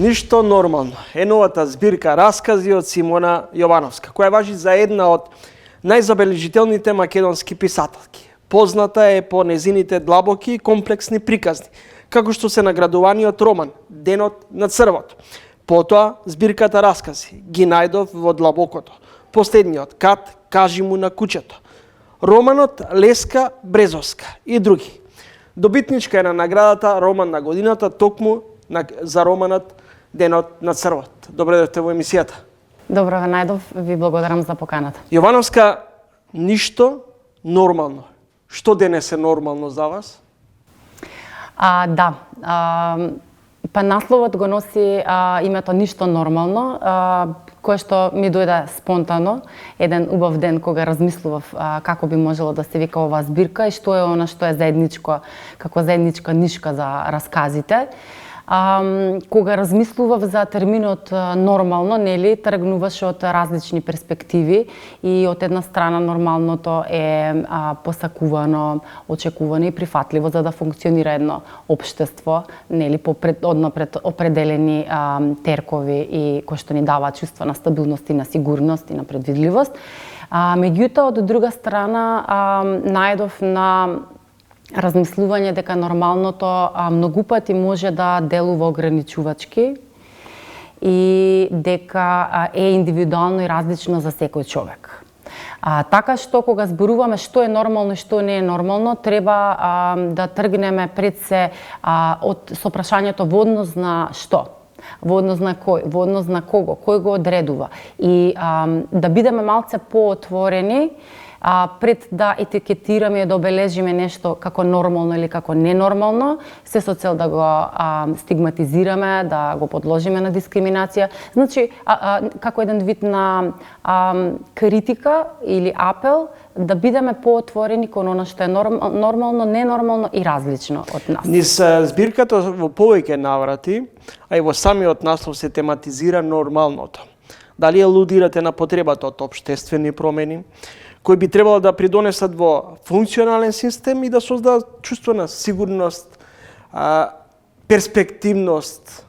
Ништо нормално е новата збирка раскази од Симона Јовановска, која важи за една од најзабележителните македонски писателки. Позната е по незините длабоки и комплексни приказни, како што се наградуваниот роман Денот на црвото. Потоа збирката раскази Ги најдов во длабокото, последниот кат Кажи му на куќето, романот Леска Брезовска и други. Добитничка е на наградата Роман на годината токму за романот Денот на црвот. Добре дојдовте во емисијата. Добро ве најдов, ви благодарам за поканата. Јовановска, ништо нормално. Што денес е нормално за вас? Да. Па насловот го носи името Ништо нормално, кое што ми дојде спонтано, еден убав ден кога размислував како би можело да се вика оваа збирка и што е она што е заедничко, како заедничка нишка за расказите. Кога размислував за терминот нормално, нели, тргнуваш од различни перспективи и од една страна нормалното е посакувано, очекувано и прифатливо за да функционира едно општество, нели, по однапред определени теркови и кои што ни даваат чувство на стабилност и на сигурност и на предвидливост. Меѓутоа, од друга страна, најдов на размислување дека нормалното многу пати може да делува ограничувачки и дека е индивидуално и различно за секој човек. Така што кога зборуваме што е нормално и што не е нормално, треба да тргнеме пред се со прашањето во однос на што? Во однос на кој? Во однос на кого? Кој го одредува? И да бидеме малце поотворени пред да етикетираме и да обележиме нешто како нормално или како ненормално, се со цел да го стигматизираме, да го подложиме на дискриминација. Значи, како еден вид на критика или апел, да бидеме поотворени кон она што е нормално, ненормално и различно од нас. Низ збирката во повеќе наврати, а и во самиот наслов се тематизира нормалното. Дали алудирате на потребата од општествени промени, кои би требало да придонесат во функционален систем и да создадат чувство на сигурност, перспективност?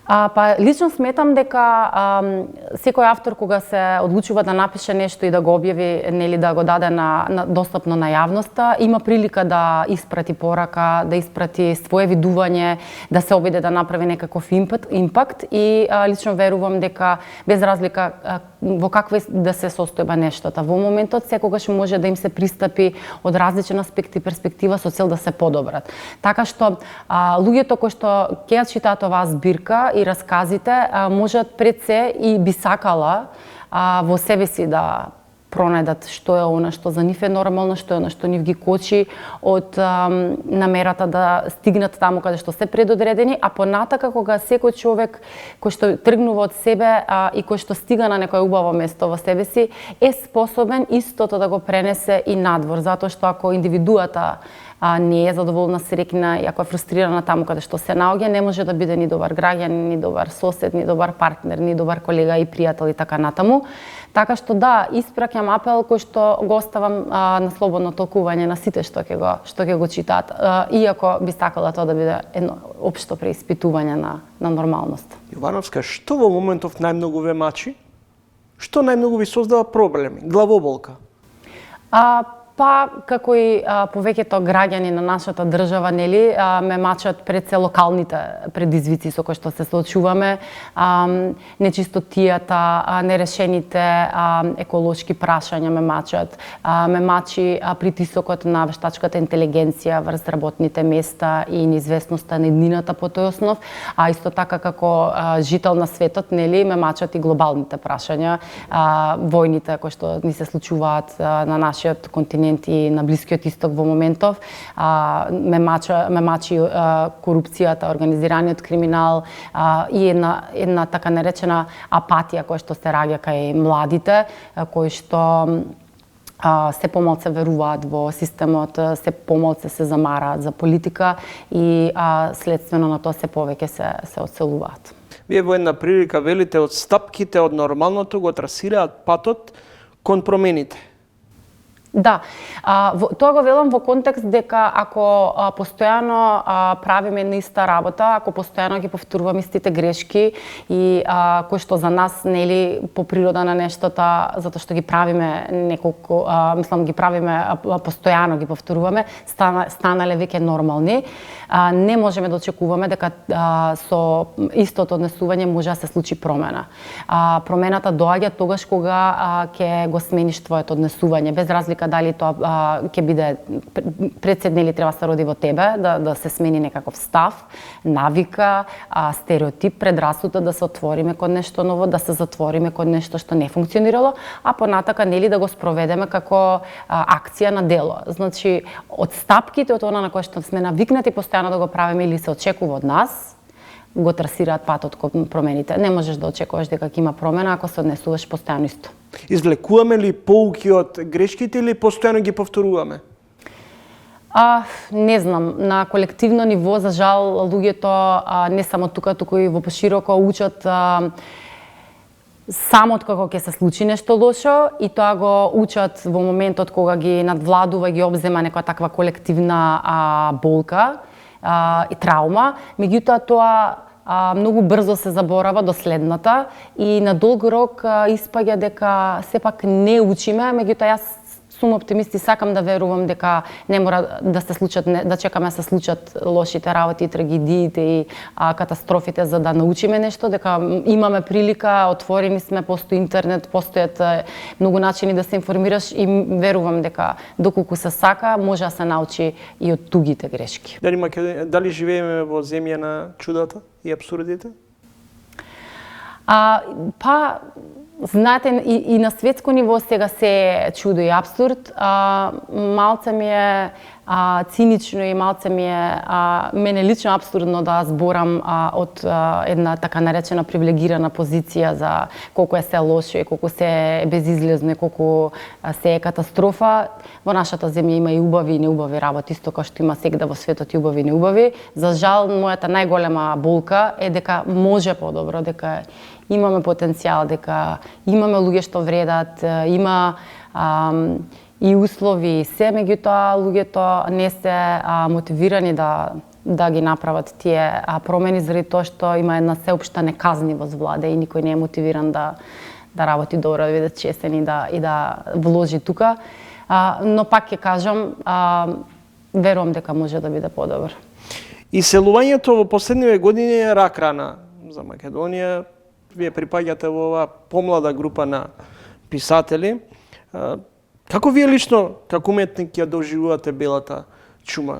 Па лично сметам дека секој автор кога се одлучува да напише нешто и да го објави, нели, да го даде достапно на јавноста, има прилика да испрати порака, да испрати свое видување, да се обиде да направи некаков импакт и лично верувам дека без разлика во каква да се состојба нештата, во моментот секогаш може да им се пристапи од различен аспект и перспектива со цел да се подобрат. Така што луѓето кои што ќе читаат оваа збирка и расказите можат пред се и би сакала во себе си да пронајдат што е она што за нив е нормално, што е она што нив ги кочи од намерата да стигнат таму каде што се предодредени, а понатака кога секој човек кој што тргнува од себе и кој што стига на некое убаво место во себе си е способен истото да го пренесе и надвор, затоа што ако индивидуата не е задоволна, среќна и ако е фрустрирана таму каде што се наоѓа, не може да биде ни добар граѓанин, ни добар сосед, ни добар партнер, ни добар колега и пријател и така натаму. Така што да, испраќам апел кој што го оставам на слободно толкување на сите што ќе го читаат, иако би сакала тоа да биде едно општо преиспитување на нормалност. Јовановска, што во моментов најмногу ве мачи? Што најмногу ви создава проблеми, главоболка? Па, како и повеќето граѓани на нашата држава, нели, ме мачат пред се локалните предизвици со кои што се соочуваме, нечистотијата, нерешените еколошки прашања ме мачат, ме мачи притисокот на вештачката интелигенција врз работните места и неизвестноста на еднината по тој основ, а исто така како жител на светот, нели, ме мачат и глобалните прашања, војните кои што ни се случуваат на нашиот континент и на Блискиот Исток во моментов, ме мачи корупцијата, организираниот криминал и една така наречена апатија која што се раѓа кај младите, кои што се помалце веруваат во системот, се помалце се замараат за политика и следствено на тоа се повеќе се одселуваат. Вие во една прилика велите од стапките од нормалното го трасираат патот кон промените. Да, тоа го велам во контекст дека ако постојано правиме една иста работа, ако постојано ги повторуваме истите грешки и кои што за нас нели по природа на нештата, затоа што ги правиме неколку, ги правиме постојано ги повторуваме, станале веќе нормални, не можеме да очекуваме дека со истото однесување може да се случи промена. Промената доаѓа тогаш кога ќе го смениш твоето однесување, без разлика дали тоа ќе биде председне или треба да се роди во тебе, да се смени некаков став, навика, стереотип, предрасуда, да се отвориме кон нешто ново, да се затвориме кон нешто што не функционирало, а понатака нели да го спроведеме како акција на дело. Значи, од стапките од она на кое што сме навикнати постојано да го правиме или се очекува од нас, го трасираат патот кон промените. Не можеш да очекуваш дека ќе има промена ако се однесуваш постојано исто. Извлекуваме ли поуки од грешките или постојано ги повторуваме? Не знам, на колективно ниво, за жал, луѓето не само тука, туку и во пошироко учат само од како ќе се случи нешто лошо и тоа го учат во моментот кога ги надвладува и ги обзема некоја таква колективна болка и траума. Меѓутоа тоа многу брзо се заборава до следната и на долг рок испаѓа дека сепак не учиме, меѓутоа јас сум оптимист и сакам да верувам дека не мора да се случат, да чекаме да се случат лошите работи, трагедиите и катастрофите за да научиме нешто, дека имаме прилика, отворени сме, постои интернет, постојат многу начини да се информираш и верувам дека доколку се сака може да се научи и од тугите грешки. Дали живееме во земја на чудата и апсурдите? Знаете, и на светско ниво сега се чудо и абсурд. Малце ми е цинично и малце ми е мене лично абсурдно да зборам од една така наречена привилегирана позиција за колку е се лошо и колку се е безизлезно и колку се е катастрофа. Во нашата земја има и убави и неубави работи, исто како што има сегда во светот и убави и неубави. За жал, мојата најголема болка е дека може подобро, дека имаме потенцијал, дека имаме луѓе што вредат, има и услови, се, меѓутоа луѓето не се мотивирани да ги направат тие промени заради тоа што има една сеопшта неказнивост владе и никој не е мотивиран да работи добро, да биде честен и да вложи тука. Но пак ќе кажам, верувам дека може да биде подобро. Иселувањето во последниве години е рак рана за Македонија. Вие припаѓате во оваа помлада група на писатели. Како вие лично, како уметник, ја доживувате белата чума?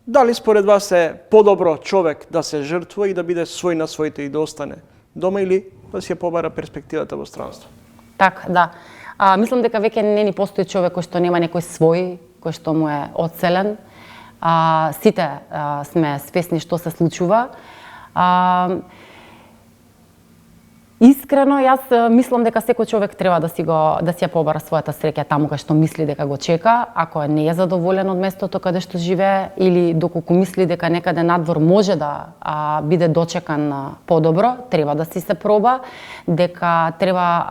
Дали според вас е подобро човек да се жртвува и да биде свој на своите и да остане дома или да си ја побара перспективата во странство? Така, да. Мислам дека веќе не ни постои човек кој што нема некој свој, кој што му е одселен. Сите сме свесни што се случува. Искрено, јас мислам дека секој човек треба да си ја побара својата среќа таму кај што мисли дека го чека, ако не е задоволен од местото каде што живее или доколку мисли дека некаде надвор може да биде дочекан подобро, треба да си се проба, дека треба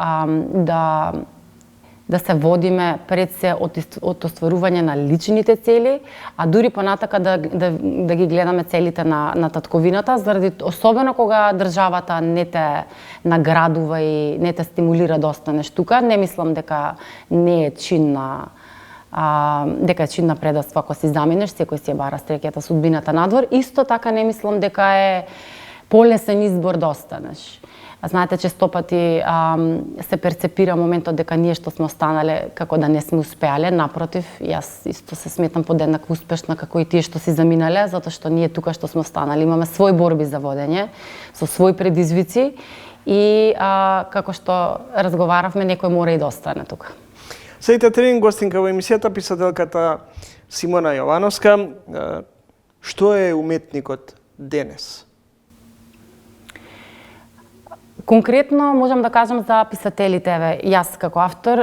да се водиме пред се од остварување на личните цели, а дури понатака да ги гледаме целите на татковината, заради особено кога државата не те наградува и не те стимулира да останеш тука. Не мислам дека не е чинна дека е чинна предавство ако си заминеш, секој си ја бара среќата, судбината надвор. Исто така не мислам дека е полесен избор да останеш. Знаете, често пати се перцепира моментот дека ние што сме останале како да не сме успеале. Напротив, јас исто се сметам подеднакво успешна како и тие што си заминале, затоа што ние тука што сме останали имаме свој борби за водење, со своји предизвици и како што разговаравме, некој мора и да остане тука. Сејте тренинг гостинка во емисијата, писателката Симона Јовановска. Што е уметникот денес? Конкретно можам да кажам за писателите, јас како автор,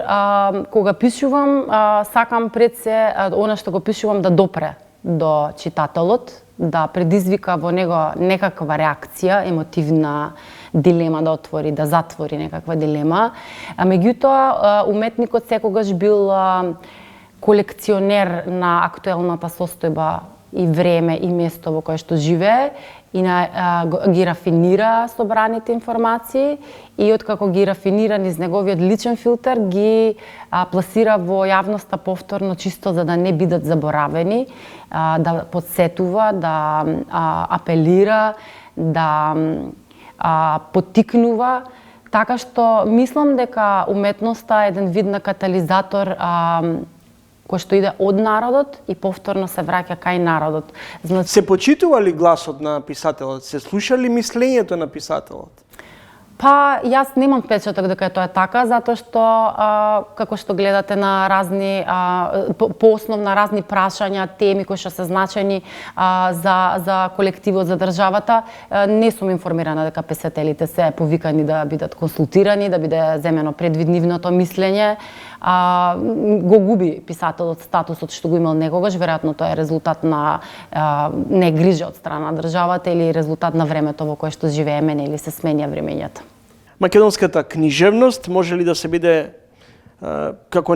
кога пишувам, сакам пред се она што го пишувам да допре до читателот, да предизвика во него некаква реакција, емотивна дилема да отвори, да затвори некаква дилема. Меѓутоа, уметникот секогаш бил колекционер на актуелната состојба и време и место во кое што живее и ги рафинира собраните информации и откако ги рафинира низ неговиот личен филтер ги пласира во јавноста повторно чисто за да не бидат заборавени, да подсетува, да апелира, да поттикнува, така што мислам дека уметноста е еден вид на катализатор кој што иде од народот и повторно се враќа кај народот. Значи, се почитува ли гласот на писателот? Се слуша ли мислењето на писателот? Па, јас немам впечаток дека тоа е така, затоа што, како што гледате на разни, по основ на разни прашања, теми кои што се значени за колективот, за државата, не сум информирана дека писателите се повикани да бидат консултирани, да биде земено предвид нивното мислење. Го губи писателот статусот што го имал некогаш, веројатно тоа е резултат на негрижа од страна на државата или резултат на времето во кое што живееме или се сменја времењата. Македонската книжевност може ли да се биде како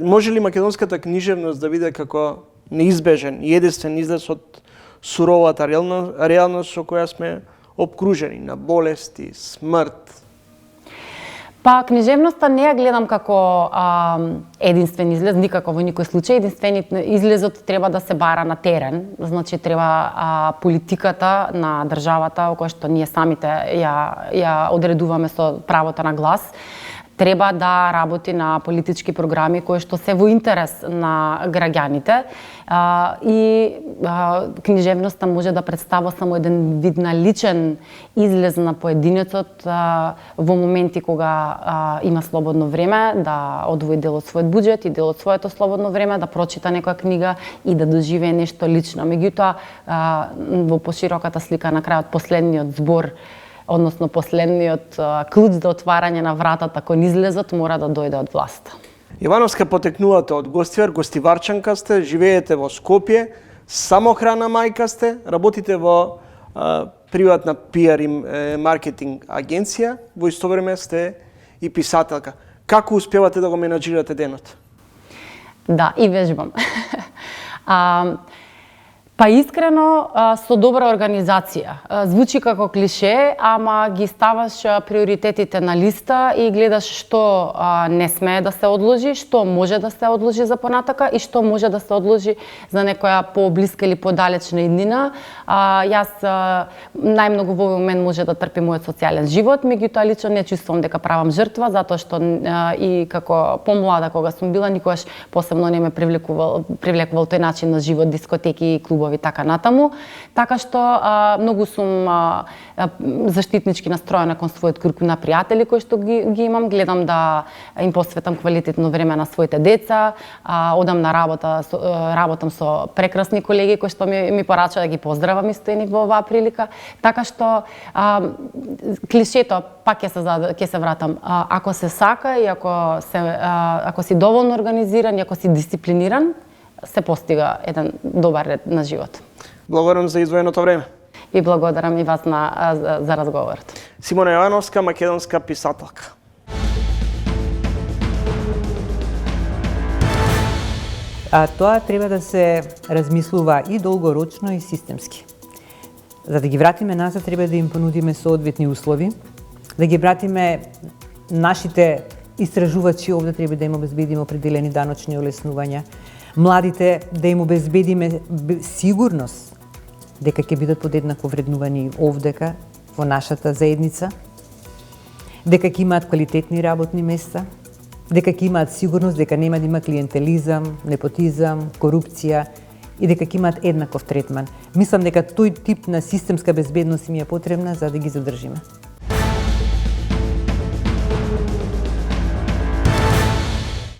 може ли македонската книжевност да биде како неизбежен и единствен излез од суровата реалност со која сме обкружени на болести, смрт? Па, книжевноста не ја гледам како единствен излез, никако во никој случај. Излезот треба да се бара на терен, значи треба политиката на државата, во која што ние самите ја одредуваме со правото на глас, треба да работи на политички програми кои што се во интерес на граѓаните и книжевноста може да представува само еден вид на личен излез на поединецот во моменти кога има слободно време да одвои дел од својот буџет и дел од своето слободно време да прочита некоја книга и да доживее нешто лично. Меѓутоа во пошироката слика на крајот последниот збор, односно последниот клуч за отварање на вратата кон излезот мора да дојде од власта. Јовановска, потекнувате од Гостивар, гостиварчанка сте, живеете во Скопје, самохрана мајка сте, работите во приватна PR и маркетинг агенција, во исто време сте и писателка. Како успевате да го менаџирате денот? Да, и вежбам. Па искрено, со добра организација. Звучи како клише, ама ги ставаш приоритетите на листа и гледаш што не смее да се одложи, што може да се одложи за понатака и што може да се одложи за некоја поблиска или подалечна иднина. Јас најмногу во овој момент може да трпи мојот социјален живот, меѓутоа лично не чувствувам дека правам жртва, затоа што и како помлада кога сум била никогаш посебно не ме привлекувал тој начин на живот, дискотеки и клубови така натаму, така што многу сум заштитнички настроена кон својот круг на пријатели кои што ги имам, гледам да им посветам квалитетно време на своите деца, одам на работа, работам со прекрасни колеги кои што ми порача да ги поздравам исто и во оваа прилика, така што клишето пак ќе се вратам, ако се сака и ако си доволно организиран и ако си дисциплиниран, се постига еден добар ред на живот. Благодарам за издвоеното време. И благодарам и вас за разговорот. Симона Јовановска, македонска писателка. Тоа треба да се размислува и долгорочно и системски. За да ги вратиме назад, треба да им понудиме соодветни услови, да ги вратиме нашите истражувачи, овде треба да им обезбедиме определени даночни олеснувања, младите да им обезбедиме сигурност дека ќе бидат подеднакво вреднувани овдека во нашата заедница, дека ќе имаат квалитетни работни места, дека ќе имаат сигурност дека нема да има клиентелизам, непотизам, корупција и дека ќе имаат еднаков третман. Мислам дека тој тип на системска безбедност им е потребна за да ги задржиме.